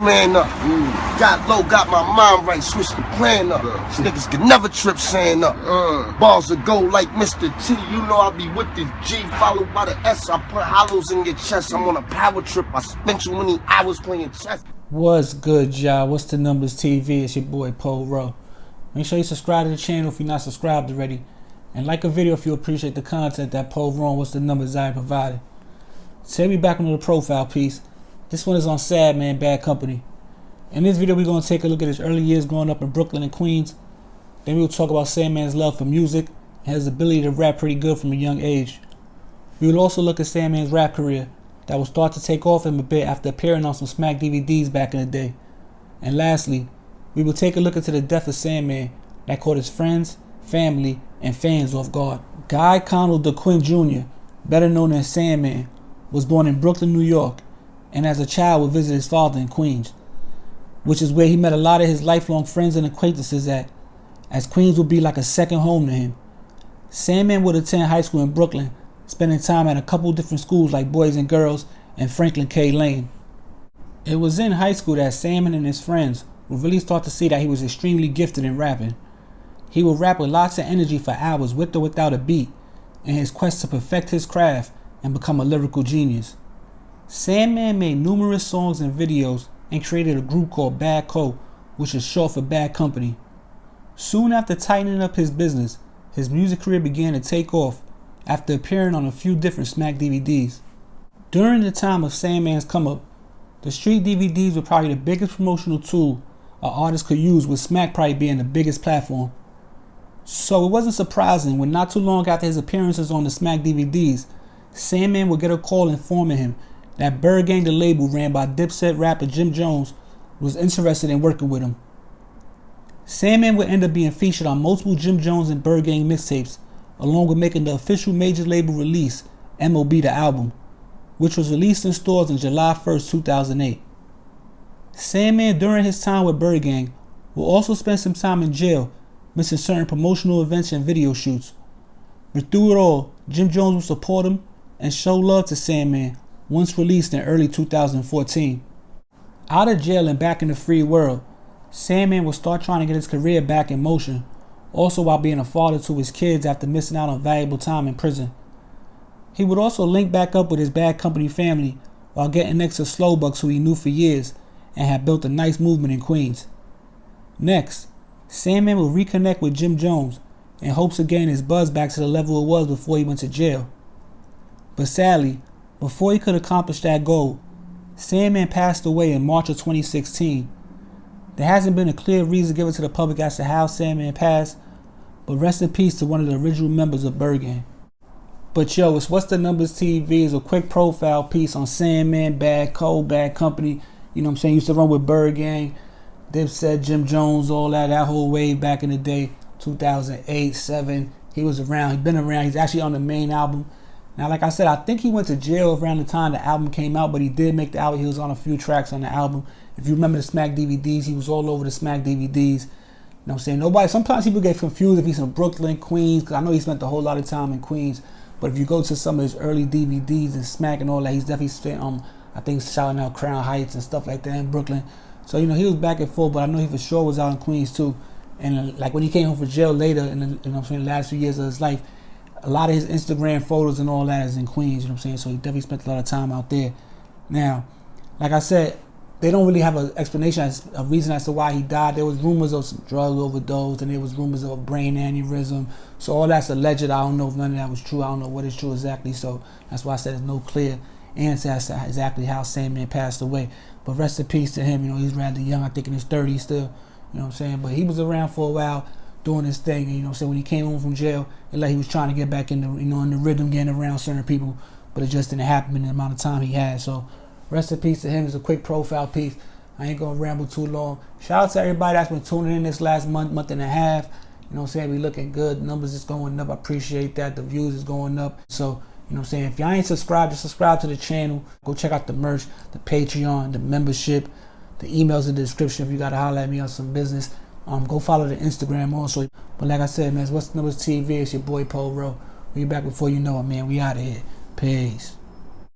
Man up. Got low, got my mind right, switched the plan up. These niggas can never trip saying up. Balls that go like Mr. T, you know I be with the G, followed by the S. I put hollows in your chest. I'm on a power trip. I spent you many hours playing chess. What's good, y'all? What's the numbers TV? It's your boy Pole Row. Make sure you subscribe to the channel if you're not subscribed already, and like a video if you appreciate the content that Pole Row and What's the Numbers I provided. Today we back on the profile piece. This one is on Sad Man, Bad Company. In this video, we're going to take a look at his early years growing up in Brooklyn and Queens. Then we'll talk about Sandman's love for music and his ability to rap pretty good from a young age. We will also look at Sandman's rap career that will start to take off him a bit after appearing on some Smack DVDs back in the day. And lastly, we will take a look into the death of Sandman that caught his friends, family, and fans off guard. Guy Connell DeQuinn Jr., better known as Sandman, was born in Brooklyn, New York, and as a child would visit his father in Queens, which is where he met a lot of his lifelong friends and acquaintances at, as Queens would be like a second home to him. Sandman would attend high school in Brooklyn, spending time at a couple different schools like Boys and Girls and Franklin K. Lane. It was in high school that Sandman and his friends would really start to see that he was extremely gifted in rapping. He would rap with lots of energy for hours with or without a beat, in his quest to perfect his craft and become a lyrical genius. Sandman made numerous songs and videos and created a group called Bad Co., which is short for Bad Company. Soon after tightening up his business, his music career began to take off after appearing on a few different Smack DVDs. During the time of Sandman's come up, the street DVDs were probably the biggest promotional tool an artist could use, with Smack probably being the biggest platform. So it wasn't surprising when not too long after his appearances on the Smack DVDs, Sandman would get a call informing him that Bird Gang, the label ran by Dipset rapper Jim Jones, was interested in working with him. Sandman would end up being featured on multiple Jim Jones and Bird Gang mixtapes, along with making the official major label release, Mobb the album, which was released in stores on July 1st, 2008. Sandman, during his time with Bird Gang, will also spend some time in jail, missing certain promotional events and video shoots. But through it all, Jim Jones will support him and show love to Sandman once released in early 2014. Out of jail and back in the free world, Sandman will start trying to get his career back in motion, also while being a father to his kids after missing out on valuable time in prison. He would also link back up with his Bad Company family while getting next to Slowbucks, who he knew for years and had built a nice movement in Queens. Next, Sandman will reconnect with Jim Jones in hopes of getting his buzz back to the level it was before he went to jail. But sadly, before he could accomplish that goal, Sandman passed away in March of 2016. There hasn't been a clear reason given to the public as to how Sandman passed, but rest in peace to one of the original members of Bird Gang. But yo, it's What's the Numbers TV is a quick profile piece on Sandman, Bad Co., Bad Company. You know what I'm saying? Used to run with Bird Gang, Dipset, Jim Jones, all that whole wave back in the day, 2008, 7. He was around, he'd been around. He's actually on the main album. Now, like I said, I think he went to jail around the time the album came out, but he did make the album. He was on a few tracks on the album. If you remember the Smack DVDs, he was all over the Smack DVDs. You know what I'm saying? Sometimes people get confused if he's from Brooklyn, Queens, because I know he spent a whole lot of time in Queens. But if you go to some of his early DVDs and Smack and all that, he's definitely spent, I think, shouting out Crown Heights and stuff like that in Brooklyn. So, you know, he was back and forth, but I know he for sure was out in Queens too. And like when he came home from jail later in the, you know what I'm saying, last few years of his life, a lot of his Instagram photos and all that is in Queens, you know what I'm saying? So he definitely spent a lot of time out there. Now, like I said, they don't really have an explanation, a reason as to why he died. There was rumors of some drug overdose, and there was rumors of a brain aneurysm. So all that's alleged. I don't know if none of that was true. I don't know what is true exactly. So that's why I said there's no clear answer as to exactly how Sandman passed away. But rest in peace to him. You know, he's rather young, I think in his 30s still. You know what I'm saying? But he was around for a while doing his thing. And, you know what I'm saying? When he came home from jail, it like he was trying to get back in the, you know, in the rhythm, getting around certain people. But it just didn't happen in the amount of time he had. So rest in peace to him. It's a quick profile piece. I ain't gonna ramble too long. Shout out to everybody that's been tuning in this last month and a half. You know what I'm saying? We looking good. Numbers is going up. I appreciate that. The views is going up. So, you know what I'm saying? If y'all ain't subscribed, just subscribe to the channel. Go check out the merch, the Patreon, the membership, the emails in the description if you gotta holler at me on some business. Go follow the Instagram also. But like I said, man, it's What's the Numbers TV. It's your boy Pole Row. We back before you know it, man. We out of here. Peace.